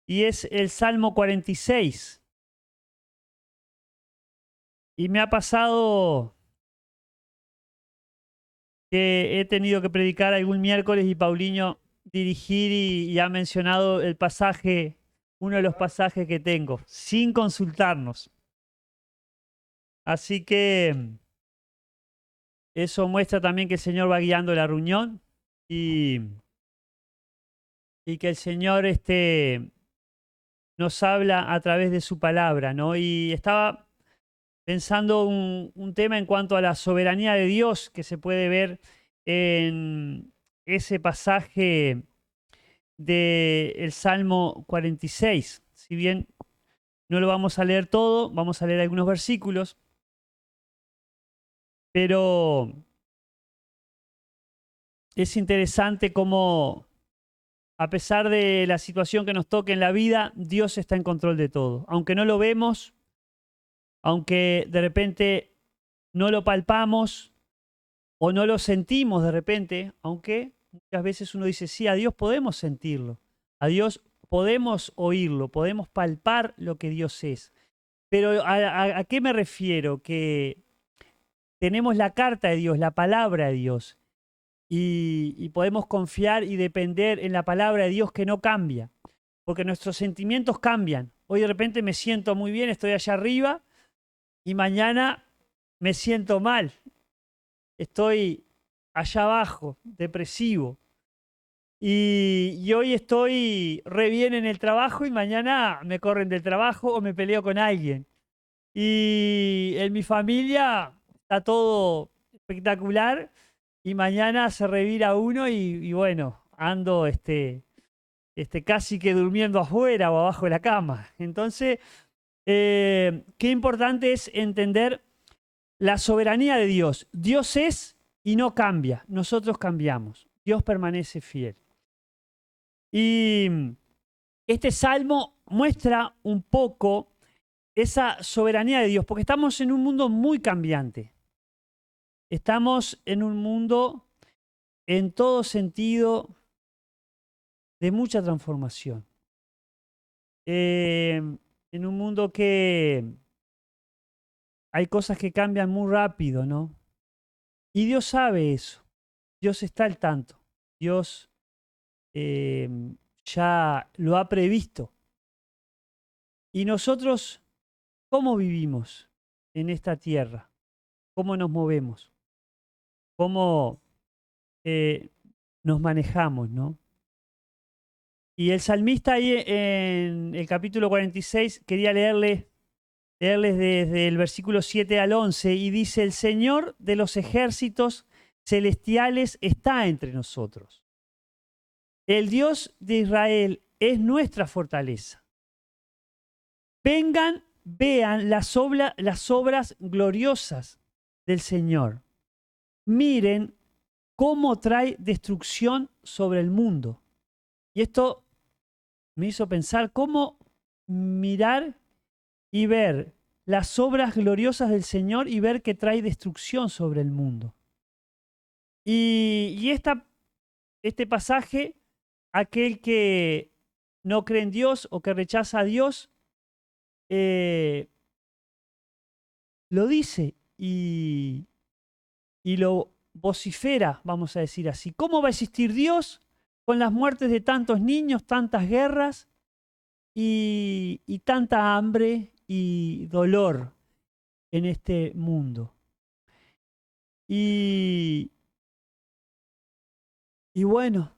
y es el Salmo 46. Y me ha pasado que he tenido que predicar algún miércoles y Paulinho dirigir y ha mencionado el pasaje, uno de los pasajes que tengo, sin consultarnos. Así que eso muestra también que el Señor va guiando la reunión y, y que el Señor nos habla a través de su palabra, ¿no? Y estaba pensando un tema en cuanto a la soberanía de Dios que se puede ver en ese pasaje del Salmo 46. Si bien no lo vamos a leer todo, vamos a leer algunos versículos, pero es interesante cómo, a pesar de la situación que nos toque en la vida, Dios está en control de todo. Aunque no lo vemos, aunque de repente no lo palpamos o no lo sentimos de repente, aunque muchas veces uno dice, sí, a Dios podemos sentirlo, a Dios podemos oírlo, podemos palpar lo que Dios es. Pero ¿a qué me refiero? Que tenemos la carta de Dios, la palabra de Dios, y podemos confiar y depender en la palabra de Dios que no cambia, porque nuestros sentimientos cambian. Hoy de repente me siento muy bien, estoy allá arriba, y mañana me siento mal, estoy allá abajo, depresivo. Y hoy estoy re bien en el trabajo y mañana me corren del trabajo o me peleo con alguien. Y en mi familia está todo espectacular y mañana se revira uno y bueno, ando casi que durmiendo afuera o abajo de la cama. Entonces, qué importante es entender la soberanía de Dios. Dios es y no cambia. Nosotros cambiamos. Dios permanece fiel. Y este salmo muestra un poco esa soberanía de Dios, porque estamos en un mundo muy cambiante. Estamos en un mundo en todo sentido de mucha transformación. En un mundo que hay cosas que cambian muy rápido, ¿no? Y Dios sabe eso. Dios está al tanto. Dios eh, ya lo ha previsto. Y nosotros, ¿cómo vivimos en esta tierra? ¿Cómo nos movemos? ¿Cómo eh, nos manejamos, no? Y el salmista ahí en el capítulo 46, quería leerles desde el versículo 7 al 11, y dice, el Señor de los ejércitos celestiales está entre nosotros. El Dios de Israel es nuestra fortaleza. Vengan, vean las obras gloriosas del Señor. Miren cómo trae destrucción sobre el mundo. Y esto me hizo pensar cómo mirar y ver las obras gloriosas del Señor y ver que trae destrucción sobre el mundo. Y este pasaje, aquel que no cree en Dios o que rechaza a Dios, eh, lo dice y lo vocifera, vamos a decir así. ¿Cómo va a existir Dios con las muertes de tantos niños, tantas guerras y tanta hambre y dolor en este mundo? Y, y bueno,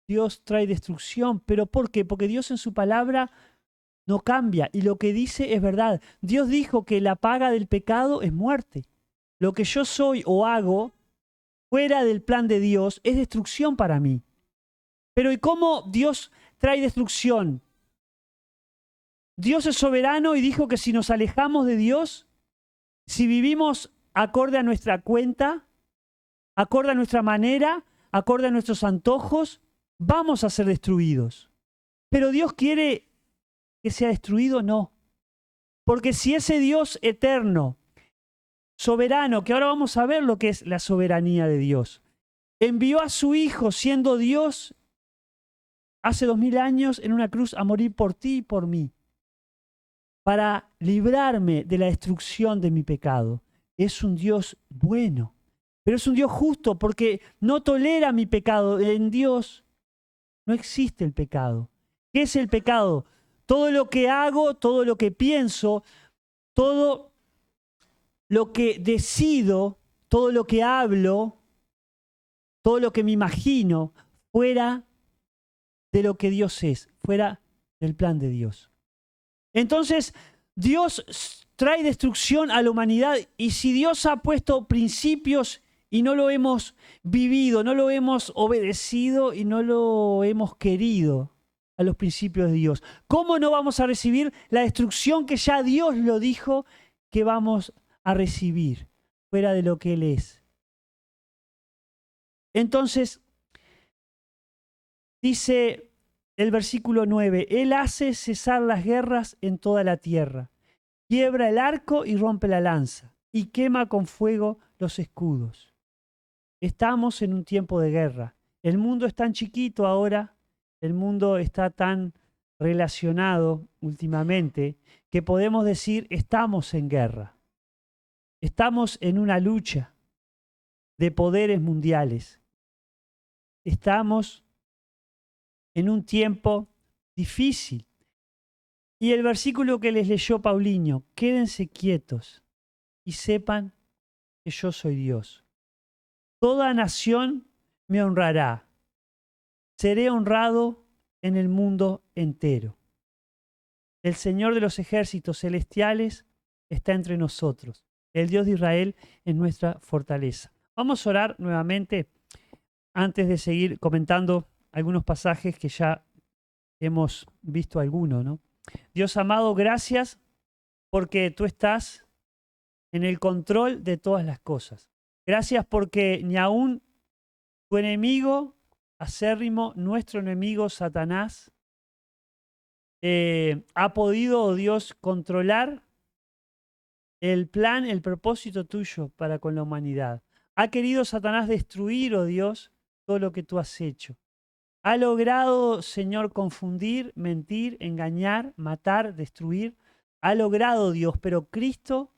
Dios trae destrucción, pero ¿por qué? Porque Dios en su palabra no cambia y lo que dice es verdad. Dios dijo que la paga del pecado es muerte. Lo que yo soy o hago fuera del plan de Dios es destrucción para mí. Pero ¿y cómo Dios trae destrucción? Dios es soberano y dijo que si nos alejamos de Dios, si vivimos acorde a nuestra cuenta, acorde a nuestra manera, acorde a nuestros antojos, vamos a ser destruidos. Pero Dios quiere que sea destruido, no. Porque si ese Dios eterno, soberano, que ahora vamos a ver lo que es la soberanía de Dios, envió a su Hijo siendo Dios hace 2000 años en una cruz a morir por ti y por mí, para librarme de la destrucción de mi pecado. Es un Dios bueno, pero es un Dios justo porque no tolera mi pecado. En Dios no existe el pecado. ¿Qué es el pecado? Todo lo que hago, todo lo que pienso, todo lo que decido, todo lo que hablo, todo lo que me imagino, fuera de lo que Dios es, fuera del plan de Dios. Entonces, Dios trae destrucción a la humanidad, y si Dios ha puesto principios y no lo hemos vivido, no lo hemos obedecido y no lo hemos querido a los principios de Dios, ¿cómo no vamos a recibir la destrucción que ya Dios lo dijo que vamos a recibir fuera de lo que Él es? Entonces, dice el versículo 9, Él hace cesar las guerras en toda la tierra, quiebra el arco y rompe la lanza, y quema con fuego los escudos. Estamos en un tiempo de guerra. El mundo es tan chiquito ahora, el mundo está tan relacionado últimamente, que podemos decir estamos en guerra. Estamos en una lucha de poderes mundiales. Estamos en un tiempo difícil. Y el versículo que les leyó Paulinho, quédense quietos y sepan que yo soy Dios. Toda nación me honrará. Seré honrado en el mundo entero. El Señor de los ejércitos celestiales está entre nosotros. El Dios de Israel es nuestra fortaleza. Vamos a orar nuevamente antes de seguir comentando algunos pasajes que ya hemos visto algunos, ¿no? Dios amado, gracias porque tú estás en el control de todas las cosas. Gracias porque ni aún tu enemigo acérrimo, nuestro enemigo Satanás, ha podido, oh Dios, controlar el plan, el propósito tuyo para con la humanidad. Ha querido Satanás destruir, oh Dios, todo lo que tú has hecho. Ha logrado, Señor, confundir, mentir, engañar, matar, destruir. Ha logrado, Dios, pero Cristo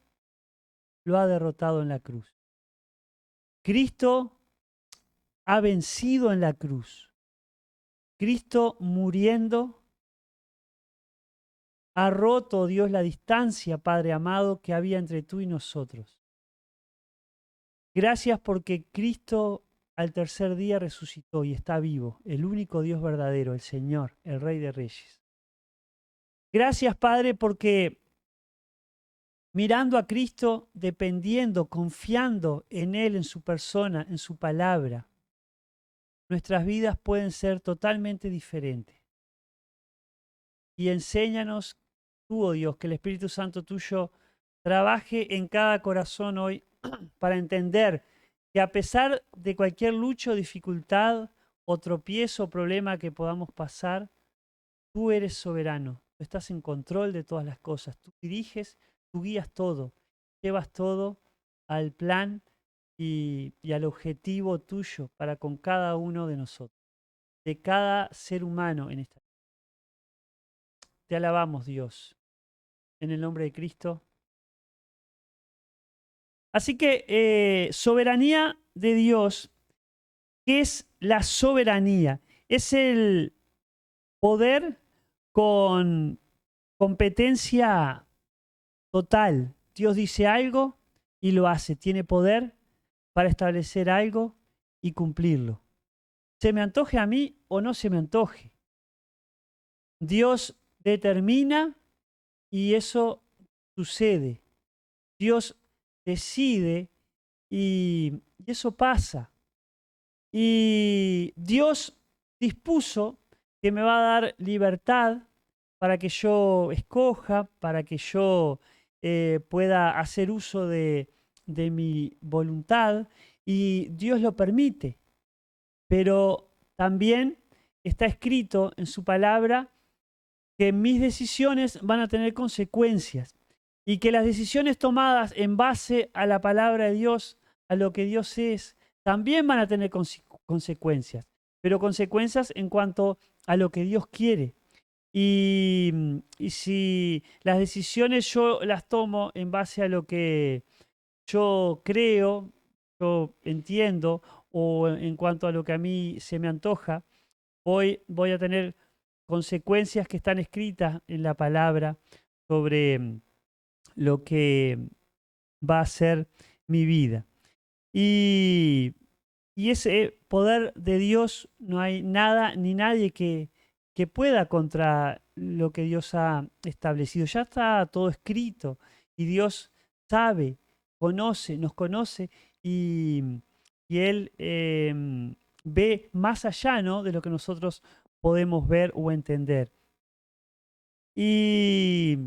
lo ha derrotado en la cruz. Cristo ha vencido en la cruz. Cristo muriendo ha roto, Dios, la distancia, Padre amado, que había entre tú y nosotros. Gracias porque Cristo al tercer día resucitó y está vivo, el único Dios verdadero, el Señor, el Rey de Reyes. Gracias, Padre, porque mirando a Cristo, dependiendo, confiando en Él, en su persona, en su palabra, nuestras vidas pueden ser totalmente diferentes. Y enséñanos tú, oh Dios, que el Espíritu Santo tuyo trabaje en cada corazón hoy para entender que a pesar de cualquier lucha o dificultad o tropiezo o problema que podamos pasar, tú eres soberano, tú estás en control de todas las cosas, tú diriges, tú guías todo, llevas todo al plan y al objetivo tuyo para con cada uno de nosotros, de cada ser humano en esta vida. Te alabamos, Dios, en el nombre de Cristo. Así que soberanía de Dios, ¿qué es la soberanía? Es el poder con competencia total. Dios dice algo y lo hace. Tiene poder para establecer algo y cumplirlo. Se me antoje a mí o no se me antoje. Dios determina y eso sucede. Dios decide y eso pasa. Y Dios dispuso que me va a dar libertad para que yo escoja, para que yo pueda hacer uso de mi voluntad, y Dios lo permite. Pero también está escrito en su palabra que mis decisiones van a tener consecuencias y que las decisiones tomadas en base a la palabra de Dios, a lo que Dios es, también van a tener consecuencias, pero consecuencias en cuanto a lo que Dios quiere. Y si las decisiones yo las tomo en base a lo que yo creo, yo entiendo, o en cuanto a lo que a mí se me antoja, hoy voy a tener consecuencias que están escritas en la palabra sobre lo que va a ser mi vida. Y, y ese poder de Dios, no hay nada ni nadie que pueda contra lo que Dios ha establecido. Ya está todo escrito y Dios sabe, conoce, nos conoce y, y Él ve más allá, ¿no?, de lo que nosotros podemos ver o entender. Y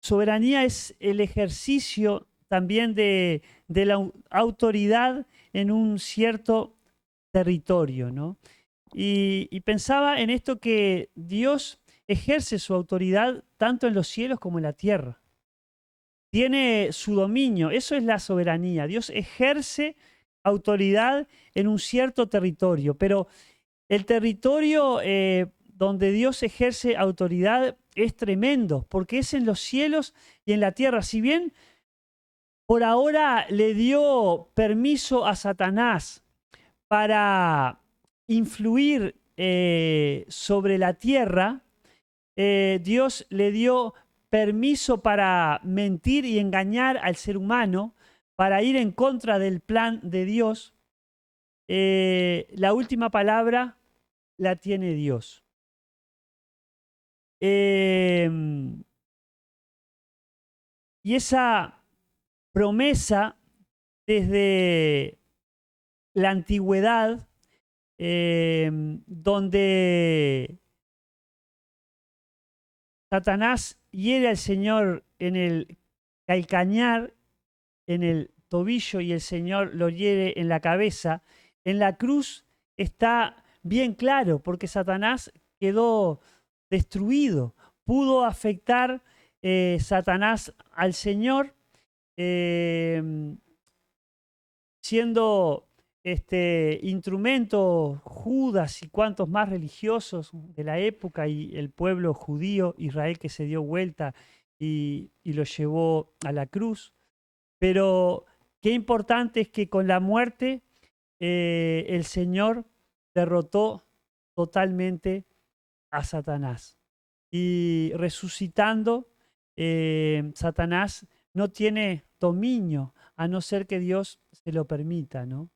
soberanía es el ejercicio también de la autoridad en un cierto territorio, ¿no? Y pensaba en esto, que Dios ejerce su autoridad tanto en los cielos como en la tierra. Tiene su dominio, eso es la soberanía. Dios ejerce autoridad en un cierto territorio, pero el territorio donde Dios ejerce autoridad es tremendo, porque es en los cielos y en la tierra. Si bien por ahora le dio permiso a Satanás para influir sobre la tierra, Dios le dio permiso para mentir y engañar al ser humano, para ir en contra del plan de Dios. La última palabra la tiene Dios. Y esa promesa desde la antigüedad, donde Satanás hiere al Señor en el calcañar, en el tobillo, y el Señor lo hiere en la cabeza, en la cruz está bien claro, porque Satanás quedó destruido. Pudo afectar Satanás al Señor, eh, siendo instrumento Judas y cuantos más religiosos de la época, y el pueblo judío, Israel, que se dio vuelta y lo llevó a la cruz. Pero qué importante es que con la muerte el Señor derrotó totalmente a Satanás. Y resucitando, Satanás no tiene dominio, a no ser que Dios se lo permita, ¿no?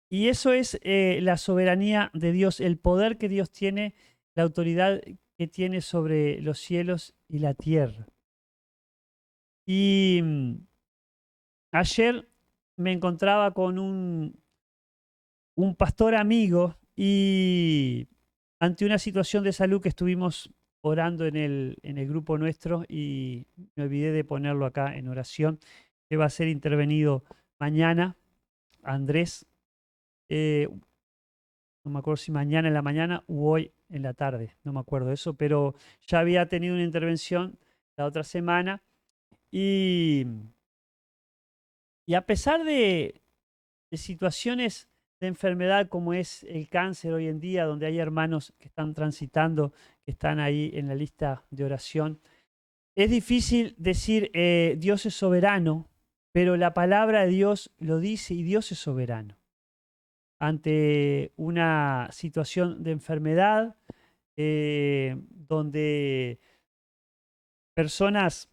Y eso es la soberanía de Dios, el poder que Dios tiene, la autoridad que tiene sobre los cielos y la tierra. Y ayer me encontraba con un pastor amigo, y ante una situación de salud que estuvimos orando en el grupo nuestro, y me olvidé de ponerlo acá en oración, que va a ser intervenido mañana, Andrés. No me acuerdo si mañana en la mañana u hoy en la tarde, no me acuerdo de eso, pero ya había tenido una intervención la otra semana, y, y a pesar de situaciones de enfermedad como es el cáncer hoy en día, donde hay hermanos que están transitando, que están ahí en la lista de oración, es difícil decir Dios es soberano, pero la palabra de Dios lo dice, y Dios es soberano. Ante una situación de enfermedad, donde personas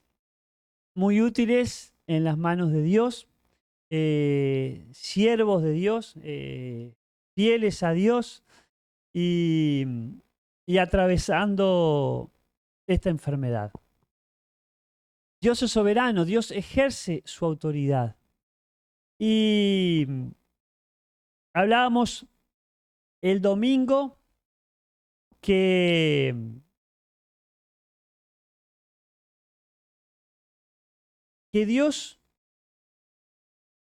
muy útiles en las manos de Dios, siervos de Dios, fieles a Dios, y, y atravesando esta enfermedad. Dios es soberano, Dios ejerce su autoridad. Y hablábamos el domingo que, que Dios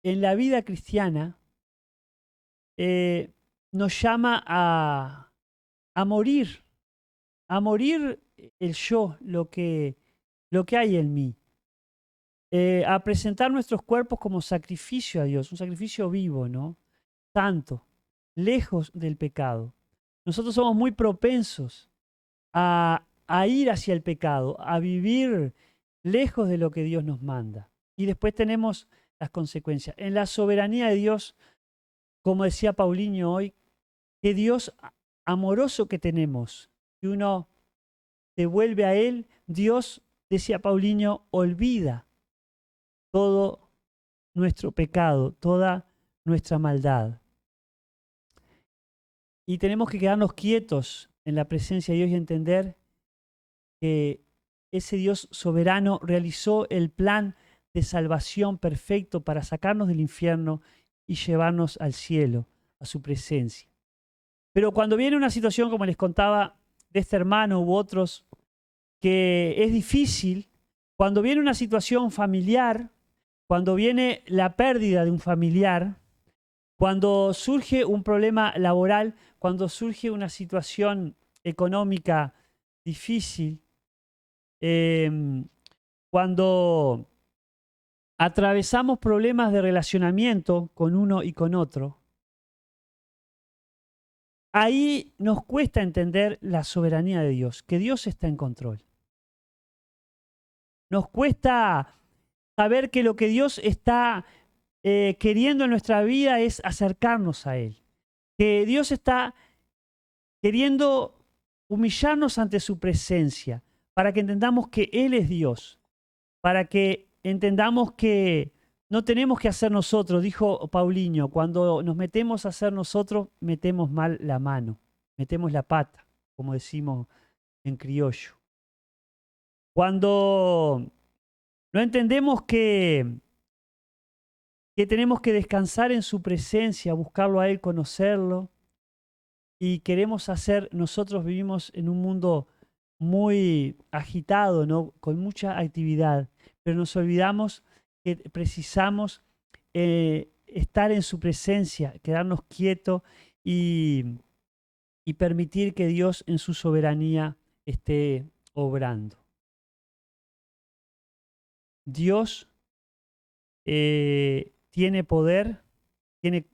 en la vida cristiana nos llama a morir, a morir el yo, lo que hay en mí, a presentar nuestros cuerpos como sacrificio a Dios, un sacrificio vivo, ¿no? Santo. lejos del pecado. Nosotros somos muy propensos a ir hacia el pecado, a vivir lejos de lo que Dios nos manda. Y después tenemos las consecuencias. En la soberanía de Dios, como decía Paulinho hoy, que Dios amoroso que tenemos, que uno se vuelve a Él, Dios, decía Paulinho, olvida todo nuestro pecado, toda nuestra maldad. Y tenemos que quedarnos quietos en la presencia de Dios y entender que ese Dios soberano realizó el plan de salvación perfecto para sacarnos del infierno y llevarnos al cielo, a su presencia. Pero cuando viene una situación, como les contaba, de este hermano u otros, que es difícil, cuando viene una situación familiar, cuando viene la pérdida de un familiar, cuando surge un problema laboral, cuando surge una situación económica difícil, cuando atravesamos problemas de relacionamiento con uno y con otro, ahí nos cuesta entender la soberanía de Dios, que Dios está en control. Nos cuesta saber que lo que Dios está queriendo en nuestra vida es acercarnos a Él. Que Dios está queriendo humillarnos ante su presencia para que entendamos que Él es Dios, para que entendamos que no tenemos que hacer nosotros, dijo Paulinho, cuando nos metemos a hacer nosotros, metemos mal la mano, metemos la pata, como decimos en criollo. Cuando no entendemos que tenemos que descansar en su presencia, buscarlo a Él, conocerlo, y queremos hacer, nosotros vivimos en un mundo muy agitado, ¿no? Con mucha actividad, pero nos olvidamos que precisamos estar en su presencia, quedarnos quietos y permitir que Dios en su soberanía esté obrando. Dios tiene poder, tiene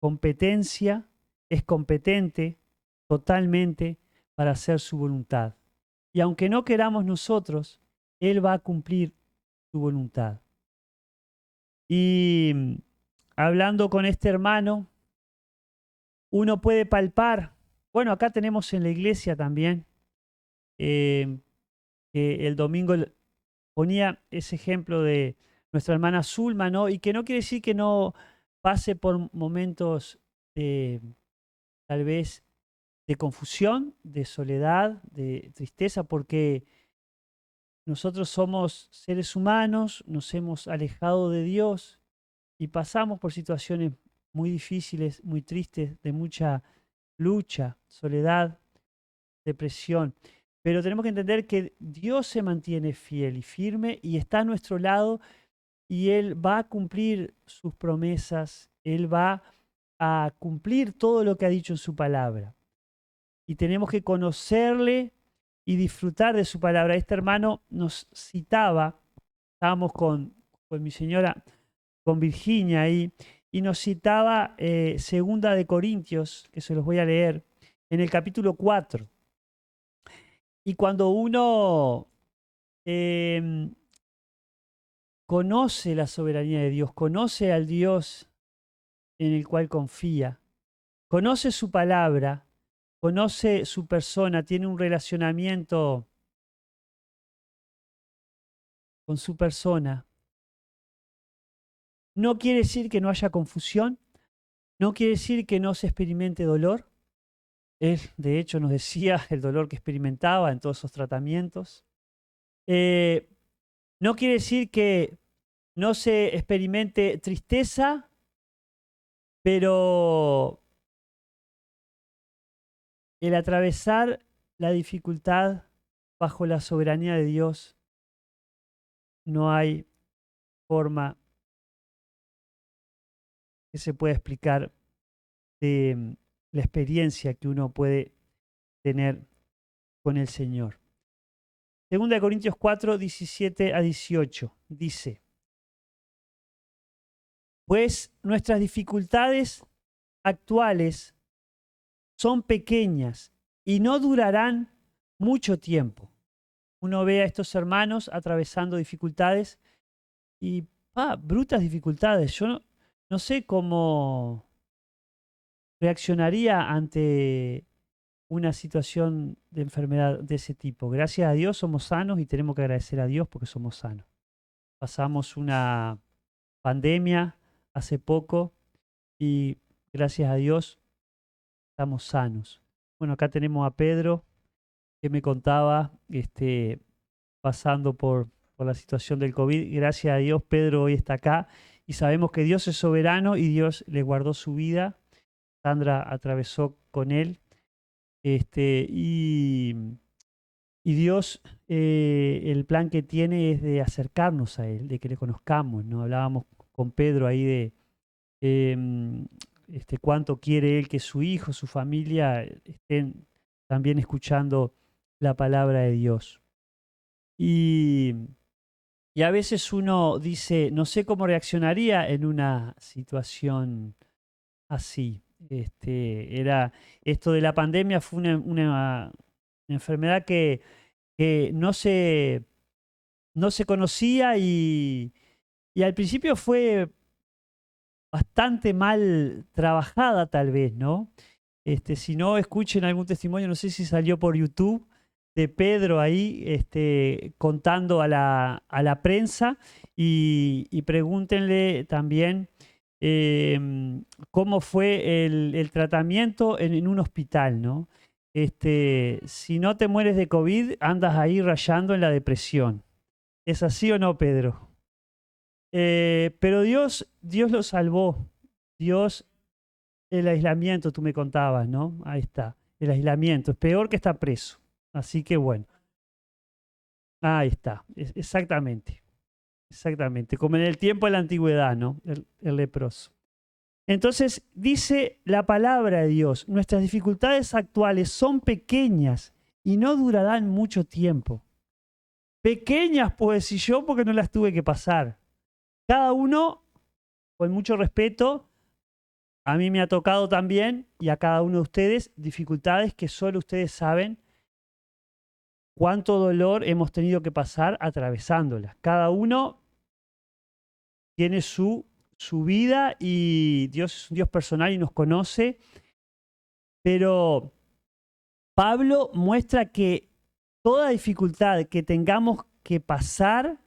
competencia, es competente totalmente para hacer su voluntad. Y aunque no queramos nosotros, Él va a cumplir su voluntad. Y hablando con este hermano, uno puede palpar, bueno, acá tenemos en la iglesia también, que el domingo ponía ese ejemplo de nuestra hermana Zulma, ¿no? Y que no quiere decir que no pase por momentos de, tal vez, de confusión, de soledad, de tristeza, porque nosotros somos seres humanos, nos hemos alejado de Dios y pasamos por situaciones muy difíciles, muy tristes, de mucha lucha, soledad, depresión. Pero tenemos que entender que Dios se mantiene fiel y firme y está a nuestro lado y Él va a cumplir sus promesas, Él va a cumplir todo lo que ha dicho en su palabra. Y tenemos que conocerle y disfrutar de su palabra. Este hermano nos citaba, estábamos con mi señora, con Virginia ahí, y nos citaba Segunda de Corintios, que se los voy a leer, en el capítulo 4. Y cuando uno conoce la soberanía de Dios, conoce al Dios en el cual confía, conoce su palabra, conoce su persona, tiene un relacionamiento con su persona, no quiere decir que no haya confusión, no quiere decir que no se experimente dolor. Él, de hecho, nos decía el dolor que experimentaba en todos esos tratamientos. No quiere decir que no se experimente tristeza, pero el atravesar la dificultad bajo la soberanía de Dios, no hay forma que se pueda explicar de la experiencia que uno puede tener con el Señor. Segunda de Corintios 4, 17 a 18 dice: pues nuestras dificultades actuales son pequeñas y no durarán mucho tiempo. Uno ve a estos hermanos atravesando dificultades y, brutas dificultades. Yo no sé cómo reaccionaría ante una situación de enfermedad de ese tipo. Gracias a Dios somos sanos y tenemos que agradecer a Dios porque somos sanos. Pasamos una pandemia hace poco y gracias a Dios estamos sanos. Bueno, acá tenemos a Pedro que me contaba, pasando por la situación del COVID. Gracias a Dios Pedro hoy está acá y sabemos que Dios es soberano y Dios le guardó su vida. Sandra atravesó con él. Y Dios, el plan que tiene es de acercarnos a Él, de que le conozcamos, ¿no? Hablábamos con Pedro ahí de em, cuánto quiere Él que su hijo, su familia estén también escuchando la palabra de Dios. Y, y a veces uno dice, no sé cómo reaccionaría en una situación así. Esto de la pandemia fue una enfermedad que no se conocía y al principio fue bastante mal trabajada tal vez, ¿no? Si no escuchen algún testimonio, no sé si salió por YouTube, de Pedro ahí contando a la prensa y pregúntenle también cómo fue el tratamiento en un hospital, ¿no? Si no te mueres de COVID, andas ahí rayando en la depresión. ¿Es así o no, Pedro? Pero Dios lo salvó. Dios, el aislamiento, tú me contabas, ¿no? Ahí está. El aislamiento es peor que estar preso. Así que bueno, ahí está. Exactamente. Exactamente. Como en el tiempo de la antigüedad, ¿no? El leproso. Entonces dice la palabra de Dios, nuestras dificultades actuales son pequeñas y no durarán mucho tiempo. Pequeñas, pues, si yo, porque no las tuve que pasar. Cada uno, con mucho respeto, a mí me ha tocado también, y a cada uno de ustedes, dificultades que solo ustedes saben cuánto dolor hemos tenido que pasar atravesándolas. Cada uno tiene su vida y Dios es un Dios personal y nos conoce, pero Pablo muestra que toda dificultad que tengamos que pasar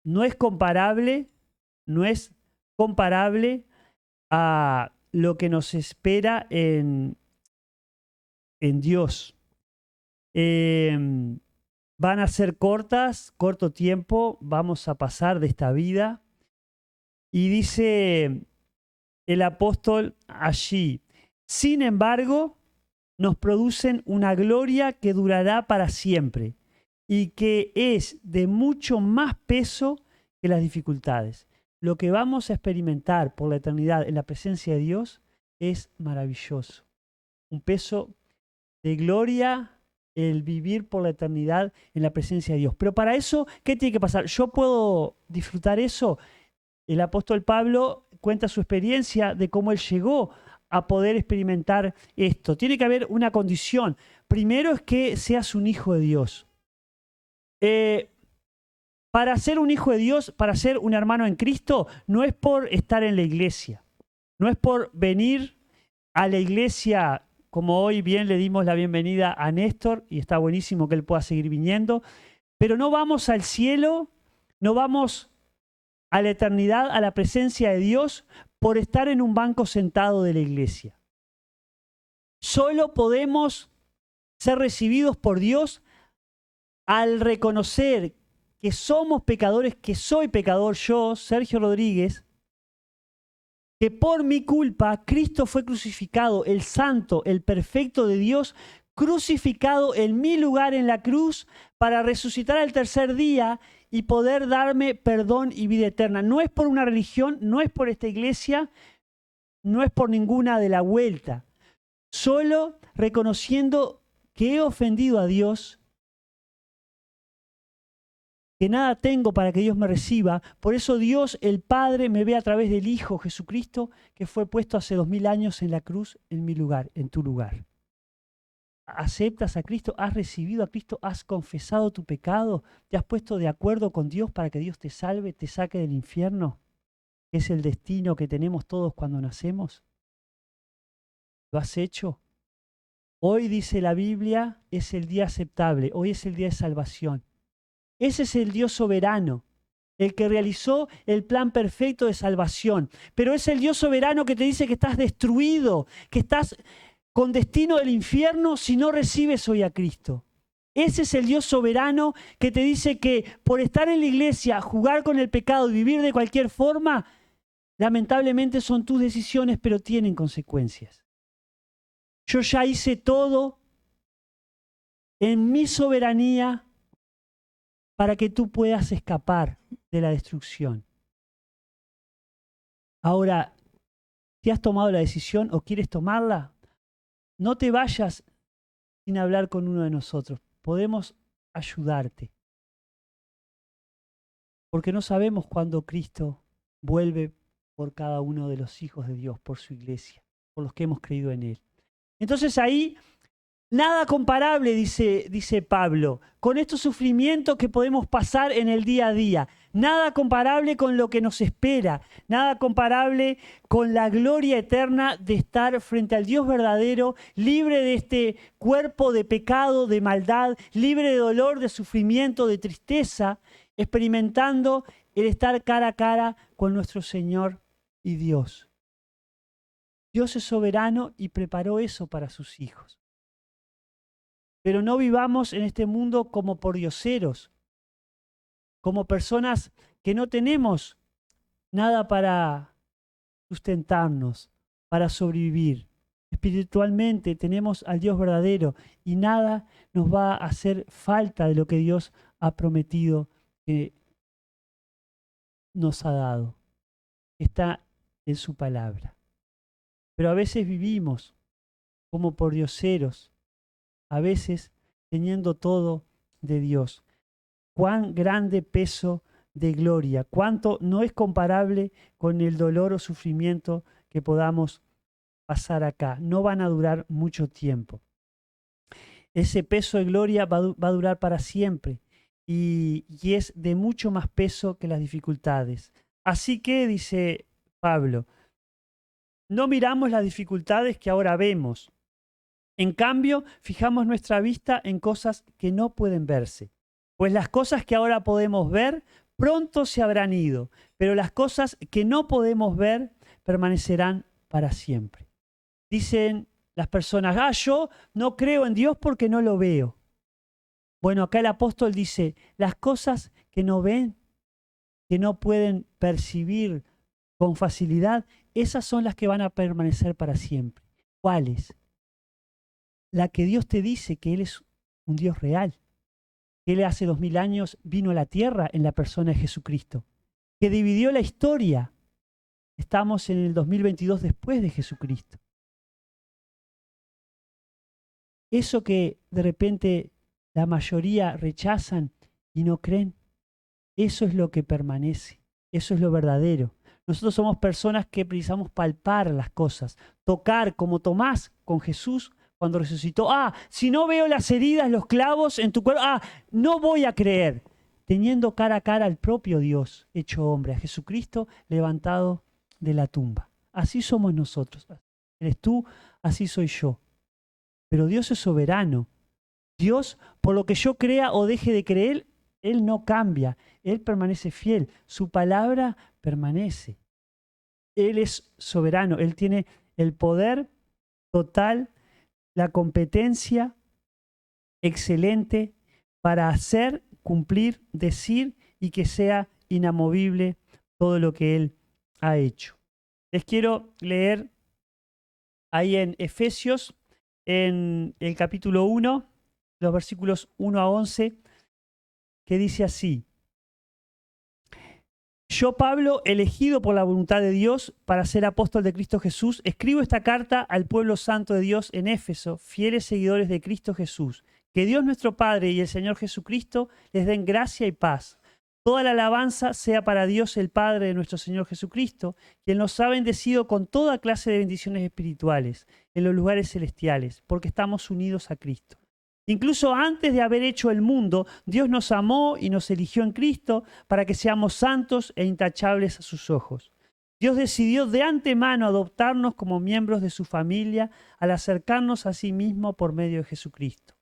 no es comparable a lo que nos espera en Dios. Van a ser corto tiempo, vamos a pasar de esta vida. Y dice el apóstol allí, sin embargo, nos producen una gloria que durará para siempre y que es de mucho más peso que las dificultades. Lo que vamos a experimentar por la eternidad en la presencia de Dios es maravilloso. Un peso de gloria, el vivir por la eternidad en la presencia de Dios. Pero para eso, ¿qué tiene que pasar? ¿Yo puedo disfrutar eso? El apóstol Pablo cuenta su experiencia de cómo él llegó a poder experimentar esto. Tiene que haber una condición. Primero es que seas un hijo de Dios. Para ser un hijo de Dios, para ser un hermano en Cristo, no es por estar en la iglesia. No es por venir a la iglesia, como hoy bien le dimos la bienvenida a Néstor, y está buenísimo que él pueda seguir viniendo, pero no vamos al cielo, no vamos a la eternidad, a la presencia de Dios, por estar en un banco sentado de la iglesia. Solo podemos ser recibidos por Dios al reconocer que somos pecadores, que soy pecador yo, Sergio Rodríguez, que por mi culpa Cristo fue crucificado, el santo, el perfecto de Dios, crucificado en mi lugar en la cruz para resucitar al tercer día y poder darme perdón y vida eterna. No es por una religión, no es por esta iglesia, no es por ninguna de la vuelta. Solo reconociendo que he ofendido a Dios que nada tengo para que Dios me reciba. Por eso Dios, el Padre, me ve a través del Hijo Jesucristo, que fue puesto hace 2000 años en la cruz en mi lugar, en tu lugar. ¿Aceptas a Cristo? ¿Has recibido a Cristo? ¿Has confesado tu pecado? ¿Te has puesto de acuerdo con Dios para que Dios te salve, te saque del infierno? ¿Que es el destino que tenemos todos cuando nacemos? ¿Lo has hecho? Hoy, dice la Biblia, es el día aceptable. Hoy es el día de salvación. Ese es el Dios soberano, el que realizó el plan perfecto de salvación. Pero es el Dios soberano que te dice que estás destruido, que estás con destino del infierno si no recibes hoy a Cristo. Ese es el Dios soberano que te dice que por estar en la iglesia, jugar con el pecado y vivir de cualquier forma, lamentablemente son tus decisiones, pero tienen consecuencias. Yo ya hice todo en mi soberanía para que tú puedas escapar de la destrucción. Ahora, si has tomado la decisión o quieres tomarla, no te vayas sin hablar con uno de nosotros. Podemos ayudarte. Porque no sabemos cuándo Cristo vuelve por cada uno de los hijos de Dios, por su iglesia, por los que hemos creído en Él. Entonces ahí, nada comparable, dice Pablo, con estos sufrimientos que podemos pasar en el día a día. Nada comparable con lo que nos espera. Nada comparable con la gloria eterna de estar frente al Dios verdadero, libre de este cuerpo de pecado, de maldad, libre de dolor, de sufrimiento, de tristeza, experimentando el estar cara a cara con nuestro Señor y Dios. Dios es soberano y preparó eso para sus hijos. Pero no vivamos en este mundo como pordioseros, como personas que no tenemos nada para sustentarnos, para sobrevivir. Espiritualmente tenemos al Dios verdadero y nada nos va a hacer falta de lo que Dios ha prometido que nos ha dado. Está en su palabra. Pero a veces vivimos como pordioseros, a veces teniendo todo de Dios. Cuán grande peso de gloria, cuánto no es comparable con el dolor o sufrimiento que podamos pasar acá. No van a durar mucho tiempo. Ese peso de gloria va a durar para siempre y es de mucho más peso que las dificultades. Así que, dice Pablo, no miramos las dificultades que ahora vemos. En cambio, fijamos nuestra vista en cosas que no pueden verse. Pues las cosas que ahora podemos ver pronto se habrán ido, pero las cosas que no podemos ver permanecerán para siempre. Dicen las personas, yo no creo en Dios porque no lo veo. Bueno, acá el apóstol dice, las cosas que no ven, que no pueden percibir con facilidad, esas son las que van a permanecer para siempre. ¿Cuáles? La que Dios te dice que Él es un Dios real. Que Él hace 2000 años vino a la tierra en la persona de Jesucristo, que dividió la historia. Estamos en el 2022 después de Jesucristo. Eso que de repente la mayoría rechazan y no creen, eso es lo que permanece, eso es lo verdadero. Nosotros somos personas que precisamos palpar las cosas, tocar como Tomás con Jesús cuando resucitó. Si no veo las heridas, los clavos en tu cuerpo, no voy a creer. Teniendo cara a cara al propio Dios hecho hombre, a Jesucristo levantado de la tumba. Así somos nosotros. Eres tú, así soy yo. Pero Dios es soberano. Dios, por lo que yo crea o deje de creer, Él no cambia. Él permanece fiel. Su palabra permanece. Él es soberano. Él tiene el poder total, la competencia excelente para hacer, cumplir, decir y que sea inamovible todo lo que Él ha hecho. Les quiero leer ahí en Efesios, en el capítulo 1, los versículos 1 a 11, que dice así: Yo, Pablo, elegido por la voluntad de Dios para ser apóstol de Cristo Jesús, escribo esta carta al pueblo santo de Dios en Éfeso, fieles seguidores de Cristo Jesús. Que Dios nuestro Padre y el Señor Jesucristo les den gracia y paz. Toda la alabanza sea para Dios el Padre de nuestro Señor Jesucristo, quien nos ha bendecido con toda clase de bendiciones espirituales en los lugares celestiales, porque estamos unidos a Cristo. Incluso antes de haber hecho el mundo, Dios nos amó y nos eligió en Cristo para que seamos santos e intachables a sus ojos. Dios decidió de antemano adoptarnos como miembros de su familia al acercarnos a sí mismo por medio de Jesucristo.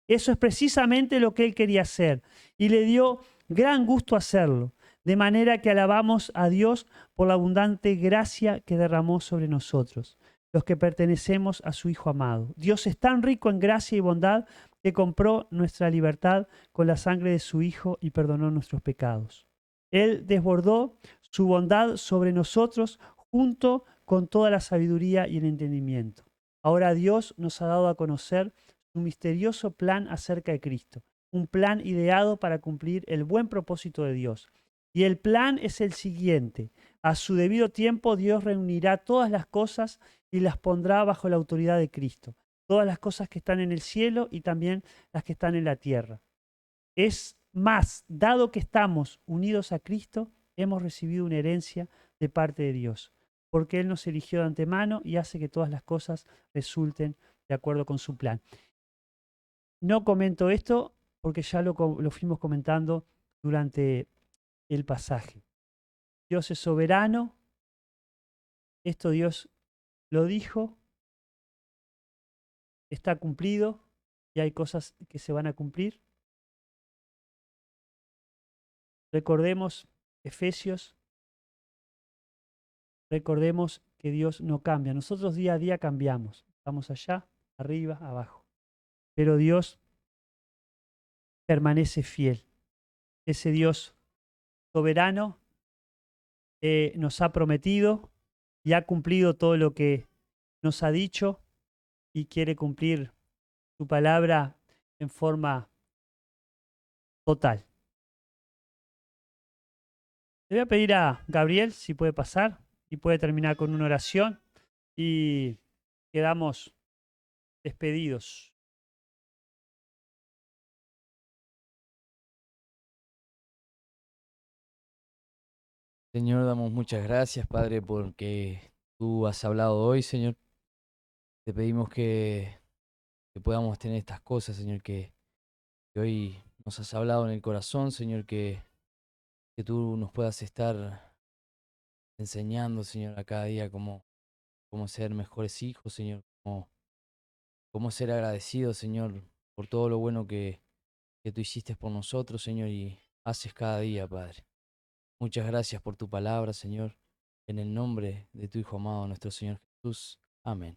Eso es precisamente lo que Él quería hacer y le dio gran gusto hacerlo, de manera que alabamos a Dios por la abundante gracia que derramó sobre nosotros, los que pertenecemos a su Hijo amado. Dios es tan rico en gracia y bondad que compró nuestra libertad con la sangre de su Hijo y perdonó nuestros pecados. Él desbordó su bondad sobre nosotros junto con toda la sabiduría y el entendimiento. Ahora Dios nos ha dado a conocer su misterioso plan acerca de Cristo, un plan ideado para cumplir el buen propósito de Dios. Y el plan es el siguiente: a su debido tiempo Dios reunirá todas las cosas y las pondrá bajo la autoridad de Cristo, todas las cosas que están en el cielo y también las que están en la tierra. Es más, dado que estamos unidos a Cristo, hemos recibido una herencia de parte de Dios, porque Él nos eligió de antemano y hace que todas las cosas resulten de acuerdo con su plan. No comento esto porque ya lo fuimos comentando durante el pasaje. Dios es soberano, esto Dios lo dijo, está cumplido y hay cosas que se van a cumplir. Recordemos Efesios, recordemos que Dios no cambia. Nosotros día a día cambiamos. Estamos allá, arriba, abajo. Pero Dios permanece fiel. Ese Dios soberano nos ha prometido y ha cumplido todo lo que nos ha dicho y quiere cumplir su palabra en forma total. Le voy a pedir a Gabriel si puede pasar y puede terminar con una oración y quedamos despedidos. Señor, damos muchas gracias, Padre, porque tú has hablado hoy, Señor. Te pedimos que podamos tener estas cosas, Señor, que hoy nos has hablado en el corazón, Señor, que tú nos puedas estar enseñando, Señor, a cada día cómo ser mejores hijos, Señor, cómo ser agradecidos, Señor, por todo lo bueno que tú hiciste por nosotros, Señor, y haces cada día, Padre. Muchas gracias por tu palabra, Señor, en el nombre de tu Hijo amado, nuestro Señor Jesús. Amén.